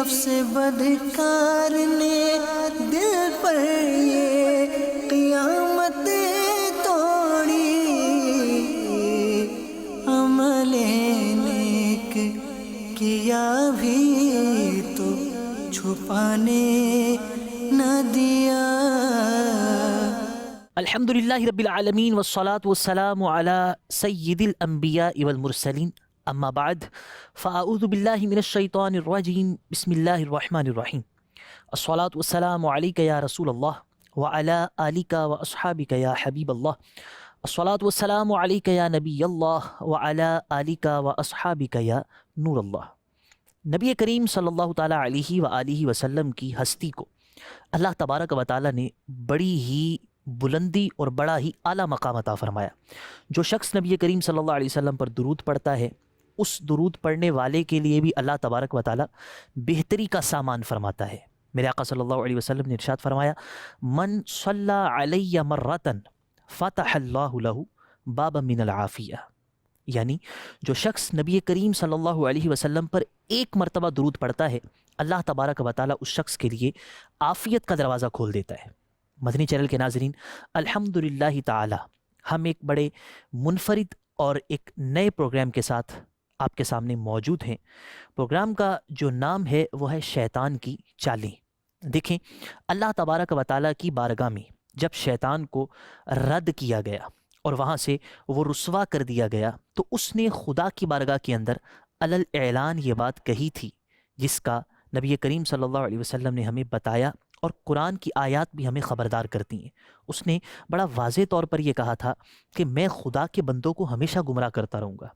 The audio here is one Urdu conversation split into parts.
نفس بدکار نے دل پر یہ قیامت توڑی، عمل نیک کیا بھی تو چھپانے نہ دیا۔ الحمدللہ رب العالمین والصلاة والسلام علی سید الانبیاء والمرسلین، اما بعد فاعوذ باللہ من الشیطان الرجیم، بسم اللہ الرحمن الرحیم۔ الصلاة والسلام علیک یا رسول اللہ وعلی آلک واصحابک یا حبیب اللہ۔ الصلاة والسلام علیک یا نبی اللہ وعلی آلک واصحابک یا نور اللہ۔ نبی کریم صلی اللہ تعالیٰ علیہ وآلہ وسلم کی ہستی کو اللہ تبارک و تعالیٰ نے بڑی ہی بلندی اور بڑا ہی اعلیٰ مقام عطا فرمایا۔ جو شخص نبی کریم صلی اللہ علیہ وسلم پر درود پڑھتا ہے، اس درود پڑھنے والے کے لیے بھی اللہ تبارک و تعالیٰ بہتری کا سامان فرماتا ہے۔ میرے آقا صلی اللہ علیہ وسلم نے ارشاد فرمایا، من صلی علی مرتن فتح اللہ لہ بابا من العافیہ، یعنی جو شخص نبی کریم صلی اللہ علیہ وسلم پر ایک مرتبہ درود پڑھتا ہے، اللہ تبارک و تعالیٰ اس شخص کے لیے عافیت کا دروازہ کھول دیتا ہے۔ مدنی چینل کے ناظرین، الحمدللہ تعالی ہم ایک بڑے منفرد اور ایک نئے پروگرام کے ساتھ آپ کے سامنے موجود ہیں۔ پروگرام کا جو نام ہے وہ ہے شیطان کی چالیں۔ دیکھیں، اللہ تبارک و تعالیٰ کی بارگاہ میں جب شیطان کو رد کیا گیا اور وہاں سے وہ رسوا کر دیا گیا، تو اس نے خدا کی بارگاہ کے اندر علل اعلان یہ بات کہی تھی، جس کا نبی کریم صلی اللہ علیہ وسلم نے ہمیں بتایا، اور قرآن کی آیات بھی ہمیں خبردار کرتی ہیں۔ اس نے بڑا واضح طور پر یہ کہا تھا کہ میں خدا کے بندوں کو ہمیشہ گمراہ کرتا رہوں گا۔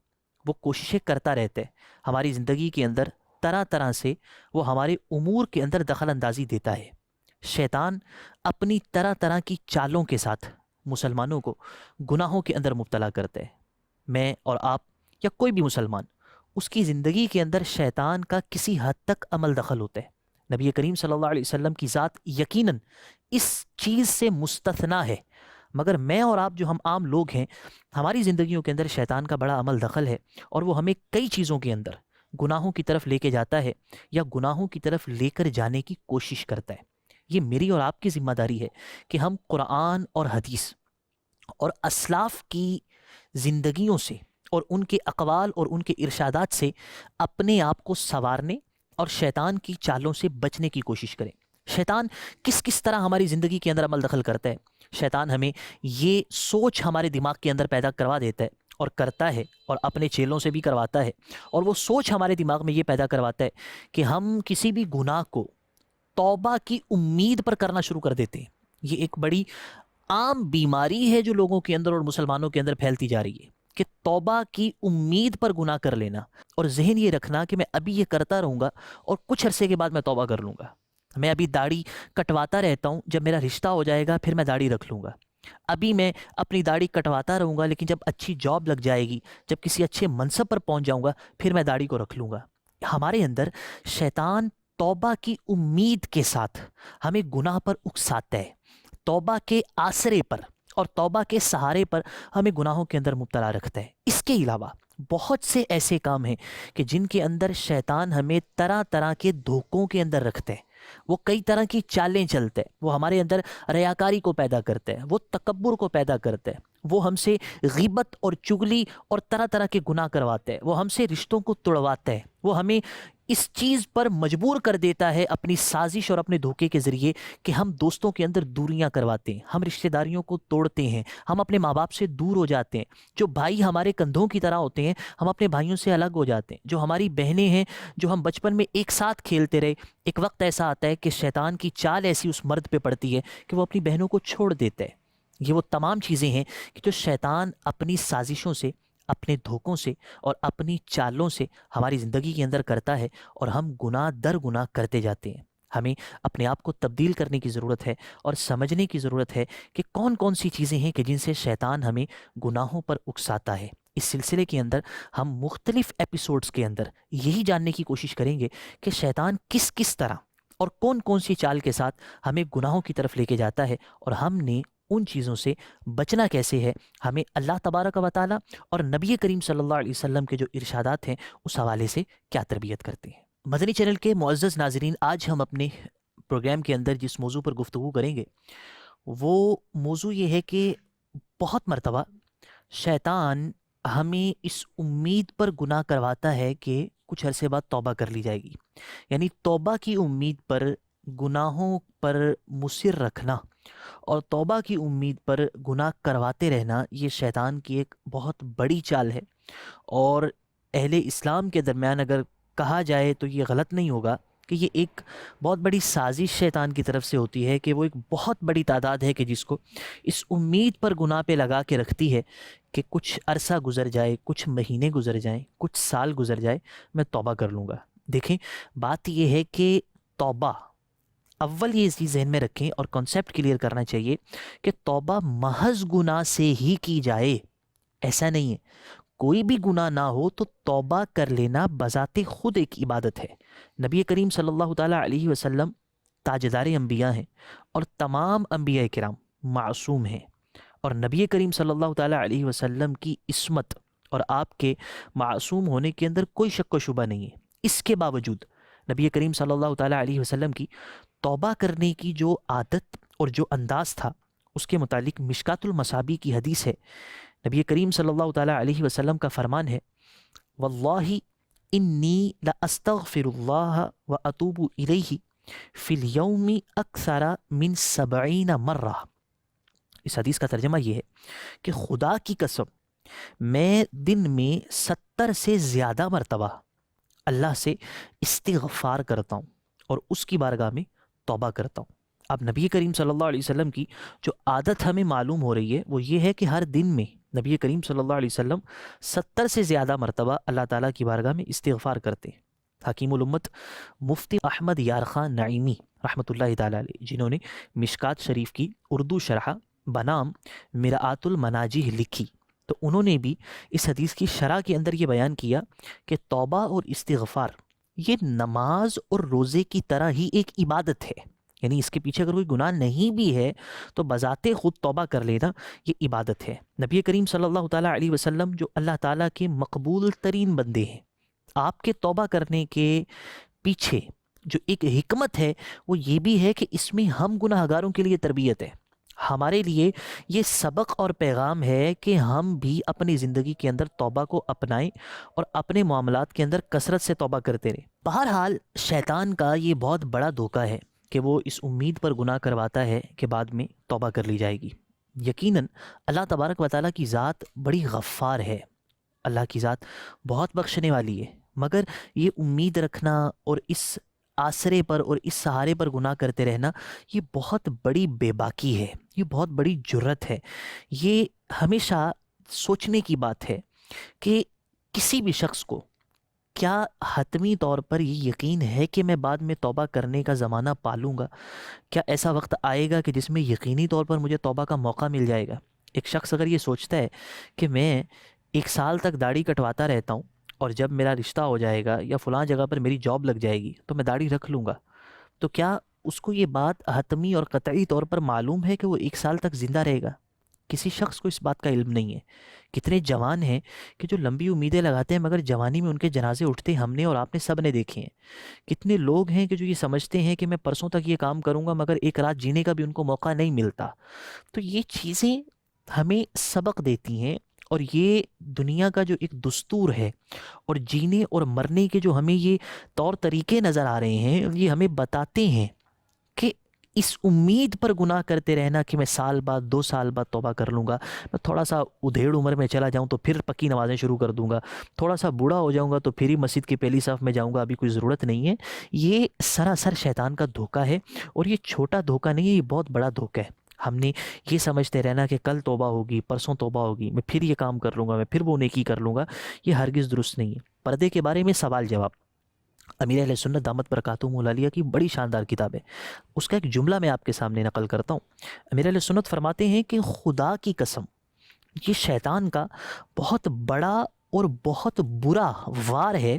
وہ کوششیں کرتا رہتا ہے ہماری زندگی کے اندر، طرح طرح سے وہ ہمارے امور کے اندر دخل اندازی دیتا ہے۔ شیطان اپنی طرح طرح کی چالوں کے ساتھ مسلمانوں کو گناہوں کے اندر مبتلا کرتا ہے۔ میں اور آپ یا کوئی بھی مسلمان، اس کی زندگی کے اندر شیطان کا کسی حد تک عمل دخل ہوتا ہے۔ نبی کریم صلی اللہ علیہ وسلم کی ذات یقیناً اس چیز سے مستثنا ہے، مگر میں اور آپ جو ہم عام لوگ ہیں، ہماری زندگیوں کے اندر شیطان کا بڑا عمل دخل ہے، اور وہ ہمیں کئی چیزوں کے اندر گناہوں کی طرف لے کے جاتا ہے یا گناہوں کی طرف لے کر جانے کی کوشش کرتا ہے۔ یہ میری اور آپ کی ذمہ داری ہے کہ ہم قرآن اور حدیث اور اسلاف کی زندگیوں سے اور ان کے اقوال اور ان کے ارشادات سے اپنے آپ کو سنوارنے اور شیطان کی چالوں سے بچنے کی کوشش کریں۔ شیطان کس طرح ہماری زندگی کے اندر عمل دخل کرتا ہے؟ شیطان ہمیں یہ سوچ ہمارے دماغ کے اندر پیدا کروا دیتا ہے اور کرتا ہے، اور اپنے چیلوں سے بھی کرواتا ہے، اور وہ سوچ ہمارے دماغ میں یہ پیدا کرواتا ہے کہ ہم کسی بھی گناہ کو توبہ کی امید پر کرنا شروع کر دیتے ہیں۔ یہ ایک بڑی عام بیماری ہے جو لوگوں کے اندر اور مسلمانوں کے اندر پھیلتی جا رہی ہے کہ توبہ کی امید پر گناہ کر لینا، اور ذہن یہ رکھنا کہ میں ابھی یہ کرتا رہوں گا اور کچھ عرصے کے بعد میں توبہ کر لوں گا۔ میں ابھی داڑھی کٹواتا رہتا ہوں، جب میرا رشتہ ہو جائے گا پھر میں داڑھی رکھ لوں گا۔ ابھی میں اپنی داڑھی کٹواتا رہوں گا، لیکن جب اچھی جاب لگ جائے گی، جب کسی اچھے منصب پر پہنچ جاؤں گا، پھر میں داڑھی کو رکھ لوں گا۔ ہمارے اندر شیطان توبہ کی امید کے ساتھ ہمیں گناہ پر اکساتا ہے، توبہ کے آسرے پر اور توبہ کے سہارے پر ہمیں گناہوں کے اندر مبتلا رکھتا ہے۔ اس کے علاوہ بہت سے ایسے کام ہیں کہ جن کے اندر شیطان ہمیں طرح طرح کے دھوکوں کے اندر رکھتے ہیں۔ وہ کئی طرح کی چالیں چلتے ہیں، وہ ہمارے اندر ریاکاری کو پیدا کرتے ہیں، وہ تکبر کو پیدا کرتے ہیں، وہ ہم سے غیبت اور چغلی اور طرح طرح کے گناہ کرواتے ہیں، وہ ہم سے رشتوں کو توڑواتے ہیں، وہ ہمیں اس چیز پر مجبور کر دیتا ہے اپنی سازش اور اپنے دھوکے کے ذریعے کہ ہم دوستوں کے اندر دوریاں کرواتے ہیں، ہم رشتہ داریوں کو توڑتے ہیں، ہم اپنے ماں باپ سے دور ہو جاتے ہیں۔ جو بھائی ہمارے کندھوں کی طرح ہوتے ہیں، ہم اپنے بھائیوں سے الگ ہو جاتے ہیں۔ جو ہماری بہنیں ہیں، جو ہم بچپن میں ایک ساتھ کھیلتے رہے، ایک وقت ایسا آتا ہے کہ شیطان کی چال ایسی اس مرد پہ پڑتی ہے کہ وہ اپنی بہنوں کو چھوڑ دیتا ہے۔ یہ وہ تمام چیزیں ہیں کہ جو شیطان اپنی سازشوں سے، اپنے دھوکوں سے اور اپنی چالوں سے ہماری زندگی کے اندر کرتا ہے، اور ہم گناہ در گناہ کرتے جاتے ہیں۔ ہمیں اپنے آپ کو تبدیل کرنے کی ضرورت ہے اور سمجھنے کی ضرورت ہے کہ کون کون سی چیزیں ہیں کہ جن سے شیطان ہمیں گناہوں پر اکساتا ہے۔ اس سلسلے کے اندر ہم مختلف ایپیسوڈز کے اندر یہی جاننے کی کوشش کریں گے کہ شیطان کس طرح اور کون کون سی چال کے ساتھ ہمیں گناہوں کی طرف لے کے جاتا ہے، اور ہم نے ان چیزوں سے بچنا کیسے ہے۔ ہمیں اللہ تبارک و تعالیٰ اور نبی کریم صلی اللہ علیہ وسلم کے جو ارشادات ہیں اس حوالے سے کیا تربیت کرتے ہیں۔ مدنی چینل کے معزز ناظرین، آج ہم اپنے پروگرام کے اندر جس موضوع پر گفتگو کریں گے وہ موضوع یہ ہے کہ بہت مرتبہ شیطان ہمیں اس امید پر گناہ کرواتا ہے کہ کچھ عرصے بعد توبہ کر لی جائے گی، یعنی توبہ کی امید پر گناہوں پر مصر رکھنا اور توبہ کی امید پر گناہ کرواتے رہنا، یہ شیطان کی ایک بہت بڑی چال ہے۔ اور اہل اسلام کے درمیان اگر کہا جائے تو یہ غلط نہیں ہوگا کہ یہ ایک بہت بڑی سازش شیطان کی طرف سے ہوتی ہے کہ وہ ایک بہت بڑی تعداد ہے کہ جس کو اس امید پر گناہ پہ لگا کے رکھتی ہے کہ کچھ عرصہ گزر جائے، کچھ مہینے گزر جائیں، کچھ سال گزر جائے، میں توبہ کر لوں گا۔ دیکھیں، بات یہ ہے کہ توبہ، اول یہ اس چیز ذہن میں رکھیں اور کانسیپٹ کلیئر کرنا چاہیے کہ توبہ محض گناہ سے ہی کی جائے، ایسا نہیں ہے۔ کوئی بھی گناہ نہ ہو تو توبہ کر لینا بذات خود ایک عبادت ہے۔ نبی کریم صلی اللہ تعالیٰ علیہ وسلم تاجدار انبیاء ہیں اور تمام انبیاء کرام معصوم ہیں، اور نبی کریم صلی اللہ تعالیٰ علیہ وسلم کی عصمت اور آپ کے معصوم ہونے کے اندر کوئی شک و شبہ نہیں ہے۔ اس کے باوجود نبی کریم صلی اللہ تعالیٰ علیہ وسلم کی توبہ کرنے کی جو عادت اور جو انداز تھا، اس کے متعلق مشکات المصابیح کی حدیث ہے۔ نبی کریم صلی اللہ تعالیٰ علیہ وسلم کا فرمان ہے، واللہ انی لاستغفر اللہ واتوب الیہ فی الیوم اکثر من 70 مرہ۔ اس حدیث کا ترجمہ یہ ہے کہ خدا کی قسم میں دن میں 70 سے زیادہ مرتبہ اللہ سے استغفار کرتا ہوں اور اس کی بارگاہ میں توبہ کرتا ہوں۔ اب نبی کریم صلی اللہ علیہ وسلم کی جو عادت ہمیں معلوم ہو رہی ہے وہ یہ ہے کہ ہر دن میں نبی کریم صلی اللہ علیہ وسلم 70 سے زیادہ مرتبہ اللہ تعالیٰ کی بارگاہ میں استغفار کرتے ہیں۔ حکیم الامت مفتی احمد یار خان نعیمی رحمۃ اللہ تعالیٰ علیہ، جنہوں نے مشکات شریف کی اردو شرح بنام مرآت المناجیح لکھی، تو انہوں نے بھی اس حدیث کی شرح کے اندر یہ بیان کیا کہ توبہ اور استغفار یہ نماز اور روزے کی طرح ہی ایک عبادت ہے، یعنی اس کے پیچھے اگر کوئی گناہ نہیں بھی ہے تو بذات خود توبہ کر لینا یہ عبادت ہے۔ نبی کریم صلی اللہ تعالیٰ علیہ وسلم جو اللہ تعالیٰ کے مقبول ترین بندے ہیں، آپ کے توبہ کرنے کے پیچھے جو ایک حکمت ہے وہ یہ بھی ہے کہ اس میں ہم گناہ گاروں کے لیے تربیت ہے، ہمارے لیے یہ سبق اور پیغام ہے کہ ہم بھی اپنی زندگی کے اندر توبہ کو اپنائیں اور اپنے معاملات کے اندر کثرت سے توبہ کرتے رہیں۔ بہرحال شیطان کا یہ بہت بڑا دھوکہ ہے کہ وہ اس امید پر گناہ کرواتا ہے کہ بعد میں توبہ کر لی جائے گی۔ یقیناً اللہ تبارک و تعالیٰ کی ذات بڑی غفار ہے، اللہ کی ذات بہت بخشنے والی ہے، مگر یہ امید رکھنا اور اس آسرے پر اور اس سہارے پر گناہ کرتے رہنا یہ بہت بڑی بے باکی ہے، یہ بہت بڑی جرت ہے۔ یہ ہمیشہ سوچنے کی بات ہے کہ کسی بھی شخص کو کیا حتمی طور پر یہ یقین ہے کہ میں بعد میں توبہ کرنے کا زمانہ پالوں گا؟ کیا ایسا وقت آئے گا کہ جس میں یقینی طور پر مجھے توبہ کا موقع مل جائے گا؟ ایک شخص اگر یہ سوچتا ہے کہ میں 1 سال تک داڑھی کٹواتا رہتا ہوں اور جب میرا رشتہ ہو جائے گا یا فلاں جگہ پر میری جاب لگ جائے گی تو میں داڑھی رکھ لوں گا، تو کیا اس کو یہ بات حتمی اور قطعی طور پر معلوم ہے کہ وہ 1 سال تک زندہ رہے گا؟ کسی شخص کو اس بات کا علم نہیں ہے۔ کتنے جوان ہیں کہ جو لمبی امیدیں لگاتے ہیں مگر جوانی میں ان کے جنازے اٹھتے ہم نے اور آپ نے سب نے دیکھے ہیں۔ کتنے لوگ ہیں کہ جو یہ سمجھتے ہیں کہ میں پرسوں تک یہ کام کروں گا مگر ایک رات جینے کا بھی ان کو موقع نہیں ملتا۔ تو یہ چیزیں ہمیں سبق دیتی ہیں، اور یہ دنیا کا جو ایک دستور ہے اور جینے اور مرنے کے جو ہمیں یہ طور طریقے نظر آ رہے ہیں، یہ ہمیں بتاتے ہیں کہ اس امید پر گناہ کرتے رہنا کہ میں سال بعد 2 سال بعد توبہ کر لوں گا، میں تھوڑا سا ادھیڑ عمر میں چلا جاؤں تو پھر پکی نمازیں شروع کر دوں گا، تھوڑا سا بوڑھا ہو جاؤں گا تو پھر ہی مسجد کی پہلی صف میں جاؤں گا، ابھی کوئی ضرورت نہیں ہے۔ یہ سراسر شیطان کا دھوکہ ہے، اور یہ چھوٹا دھوکہ نہیں ہے، یہ بہت بڑا دھوکہ ہے۔ ہم نے یہ سمجھتے رہنا کہ کل توبہ ہوگی، پرسوں توبہ ہوگی، میں پھر یہ کام کر لوں گا، میں پھر وہ نیکی کر لوں گا، یہ ہرگز درست نہیں ہے۔ پردے کے بارے میں سوال جواب، امیر اہل سنت دامت برکاتہم العالیہ کی بڑی شاندار کتاب ہے، اس کا ایک جملہ میں آپ کے سامنے نقل کرتا ہوں۔ امیر اہل سنت فرماتے ہیں کہ خدا کی قسم یہ شیطان کا بہت بڑا اور بہت برا وار ہے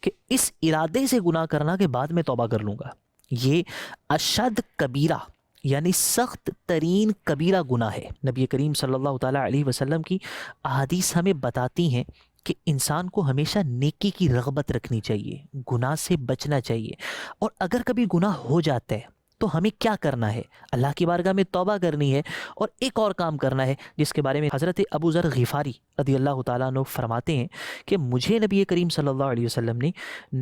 کہ اس ارادے سے گناہ کرنا کہ بعد میں توبہ کر لوں گا۔ یہ اشد کبیرہ یعنی سخت ترین کبیرہ گناہ ہے۔ نبی کریم صلی اللہ تعالیٰ علیہ وسلم کی احادیث ہمیں بتاتی ہیں کہ انسان کو ہمیشہ نیکی کی رغبت رکھنی چاہیے، گناہ سے بچنا چاہیے، اور اگر کبھی گناہ ہو جاتا ہے تو ہمیں کیا کرنا ہے؟ اللہ کی بارگاہ میں توبہ کرنی ہے، اور ایک اور کام کرنا ہے جس کے بارے میں حضرت ابو ذر غفاری رضی اللہ تعالیٰ عنہ فرماتے ہیں کہ مجھے نبی کریم صلی اللہ علیہ وسلم نے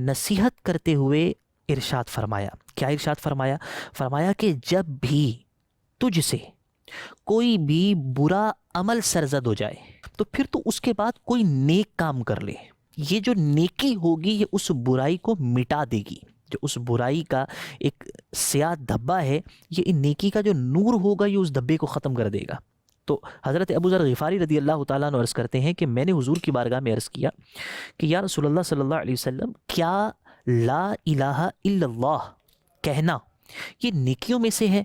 نصیحت کرتے ہوئے ارشاد فرمایا. کیا ارشاد فرمایا؟ فرمایا کہ جب بھی تجھ سے کوئی بھی برا عمل سرزد ہو جائے تو پھر تو اس کے بعد کوئی نیک کام کر لے. یہ جو نیکی ہوگی یہ اس برائی کو مٹا دے گی. جو اس برائی کا ایک سیاہ دھبا ہے، یہ نیکی کا جو نور ہوگا یہ اس دھبے کو ختم کر دے گا. تو حضرت ابو ذر غفاری رضی اللہ تعالیٰ عنہ عرض کرتے ہیں کہ میں نے حضور کی بارگاہ میں عرض کیا کہ یا رسول اللہ صلی اللہ علیہ وسلم، کیا لا الہ الا اللہ کہنا یہ نیکیوں میں سے ہے؟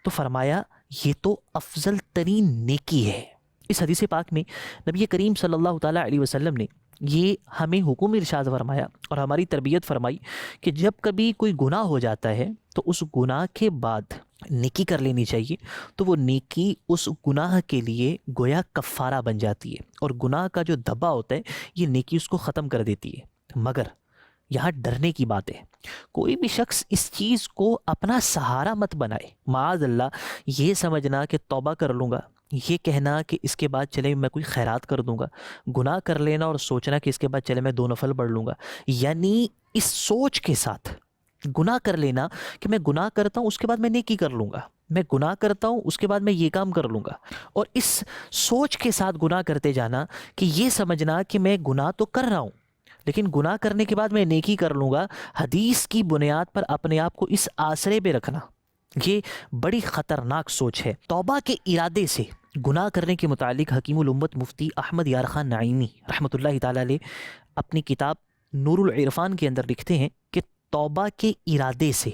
تو فرمایا یہ تو افضل ترین نیکی ہے. اس حدیث پاک میں نبی کریم صلی اللہ تعالیٰ علیہ وسلم نے یہ ہمیں حکم ارشاد فرمایا اور ہماری تربیت فرمائی کہ جب کبھی کوئی گناہ ہو جاتا ہے تو اس گناہ کے بعد نیکی کر لینی چاہیے. تو وہ نیکی اس گناہ کے لیے گویا کفارہ بن جاتی ہے، اور گناہ کا جو دبا ہوتا ہے یہ نیکی اس کو ختم کر دیتی ہے. مگر یہاں ڈرنے کی بات ہے، کوئی بھی شخص اس چیز کو اپنا سہارا مت بنائے. معاذ اللہ یہ سمجھنا کہ توبہ کر لوں گا، یہ کہنا کہ اس کے بعد چلے میں کوئی خیرات کر دوں گا، گناہ کر لینا اور سوچنا کہ اس کے بعد چلے میں 2 نفل پڑھ لوں گا، یعنی اس سوچ کے ساتھ گناہ کر لینا کہ میں گناہ کرتا ہوں اس کے بعد میں نیکی کر لوں گا، میں گناہ کرتا ہوں اس کے بعد میں یہ کام کر لوں گا، اور اس سوچ کے ساتھ گناہ کرتے جانا کہ یہ سمجھنا کہ میں گناہ تو کر رہا ہوں لیکن گناہ کرنے کے بعد میں نیکی کر لوں گا. حدیث کی بنیاد پر اپنے آپ کو اس آسرے پہ رکھنا یہ بڑی خطرناک سوچ ہے. توبہ کے ارادے سے گناہ کرنے کے متعلق حکیم الامت مفتی احمد یار خان نعیمی رحمۃ اللہ تعالیٰ علیہ اپنی کتاب نور العرفان کے اندر لکھتے ہیں کہ توبہ کے ارادے سے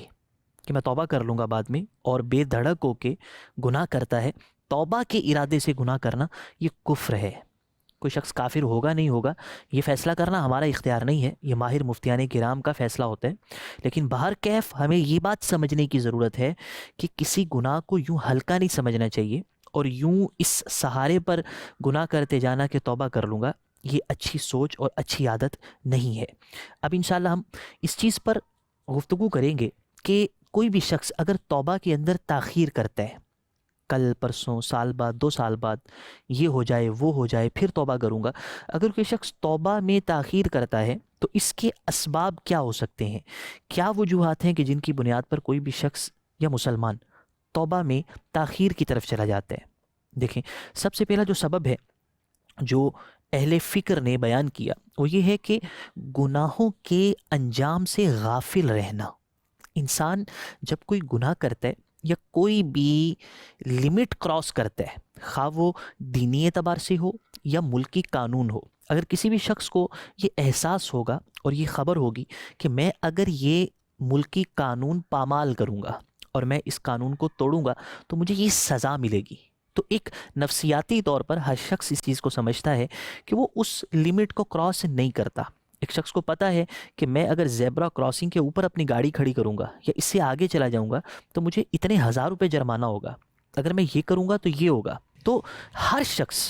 کہ میں توبہ کر لوں گا بعد میں، اور بے دھڑک ہو کے گناہ کرتا ہے، توبہ کے ارادے سے گناہ کرنا یہ کفر ہے. کوئی شخص کافر ہوگا نہیں ہوگا یہ فیصلہ کرنا ہمارا اختیار نہیں ہے، یہ ماہر مفتیان کرام کا فیصلہ ہوتا ہے. لیکن بہر کیف ہمیں یہ بات سمجھنے کی ضرورت ہے کہ کسی گناہ کو یوں ہلکا نہیں سمجھنا چاہیے، اور یوں اس سہارے پر گناہ کرتے جانا کہ توبہ کر لوں گا یہ اچھی سوچ اور اچھی عادت نہیں ہے. اب انشاءاللہ ہم اس چیز پر گفتگو کریں گے کہ کوئی بھی شخص اگر توبہ کے اندر تاخیر کرتا ہے، کل پرسوں سال بعد 2 سال بعد یہ ہو جائے وہ ہو جائے پھر توبہ کروں گا، اگر کوئی شخص توبہ میں تاخیر کرتا ہے تو اس کے اسباب کیا ہو سکتے ہیں؟ کیا وجوہات ہیں کہ جن کی بنیاد پر کوئی بھی شخص یا مسلمان توبہ میں تاخیر کی طرف چلا جاتا ہے؟ دیکھیں، سب سے پہلا جو سبب ہے جو اہل فکر نے بیان کیا وہ یہ ہے کہ گناہوں کے انجام سے غافل رہنا. انسان جب کوئی گناہ کرتا ہے یا کوئی بھی لمٹ کراس کرتا ہے، خواہ وہ دینی اعتبار سے ہو یا ملکی قانون ہو، اگر کسی بھی شخص کو یہ احساس ہوگا اور یہ خبر ہوگی کہ میں اگر یہ ملکی قانون پامال کروں گا اور میں اس قانون کو توڑوں گا تو مجھے یہ سزا ملے گی، تو ایک نفسیاتی طور پر ہر شخص اس چیز کو سمجھتا ہے کہ وہ اس لمٹ کو کراس نہیں کرتا. ایک شخص کو پتہ ہے کہ میں اگر زیبرا کراسنگ کے اوپر اپنی گاڑی کھڑی کروں گا یا اس سے آگے چلا جاؤں گا تو مجھے اتنے 1000 روپے جرمانہ ہوگا، اگر میں یہ کروں گا تو یہ ہوگا. تو ہر شخص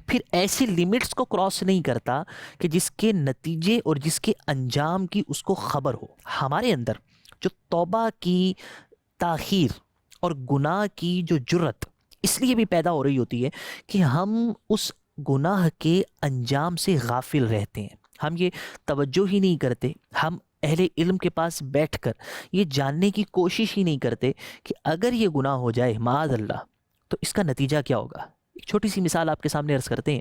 پھر ایسی لمٹس کو کراس نہیں کرتا کہ جس کے نتیجے اور جس کے انجام کی اس کو خبر ہو. ہمارے اندر جو توبہ کی تاخیر اور گناہ کی جو جرت اس لیے بھی پیدا ہو رہی ہوتی ہے کہ ہم اس گناہ کے انجام سے غافل رہتے ہیں، ہم یہ توجہ ہی نہیں کرتے، ہم اہل علم کے پاس بیٹھ کر یہ جاننے کی کوشش ہی نہیں کرتے کہ اگر یہ گناہ ہو جائے معاذ اللہ تو اس کا نتیجہ کیا ہوگا. ایک چھوٹی سی مثال آپ کے سامنے عرض کرتے ہیں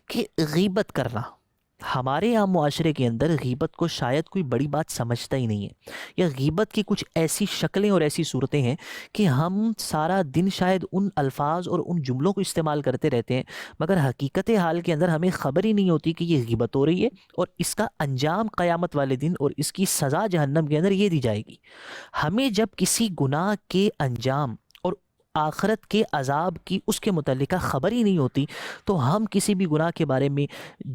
کہ غیبت کرنا، ہمارے عام معاشرے کے اندر غیبت کو شاید کوئی بڑی بات سمجھتا ہی نہیں ہے، یا غیبت کی کچھ ایسی شکلیں اور ایسی صورتیں ہیں کہ ہم سارا دن شاید ان الفاظ اور ان جملوں کو استعمال کرتے رہتے ہیں، مگر حقیقت حال کے اندر ہمیں خبر ہی نہیں ہوتی کہ یہ غیبت ہو رہی ہے اور اس کا انجام قیامت والے دن اور اس کی سزا جہنم کے اندر یہ دی جائے گی. ہمیں جب کسی گناہ کے انجام اور آخرت کے عذاب کی اس کے متعلقہ خبر ہی نہیں ہوتی تو ہم کسی بھی گناہ کے بارے میں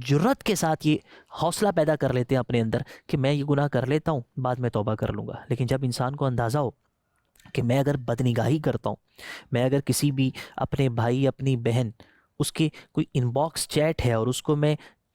جرت کے ساتھ یہ حوصلہ پیدا کر لیتے ہیں اپنے اندر کہ میں یہ گناہ کر لیتا ہوں بعد میں توبہ کر لوں گا. لیکن جب انسان کو اندازہ ہو کہ میں اگر بدنگاہی کرتا ہوں، میں اگر کسی بھی اپنے بھائی اپنی بہن اس کے کوئی ان باکس چیٹ ہے اور اس کو میں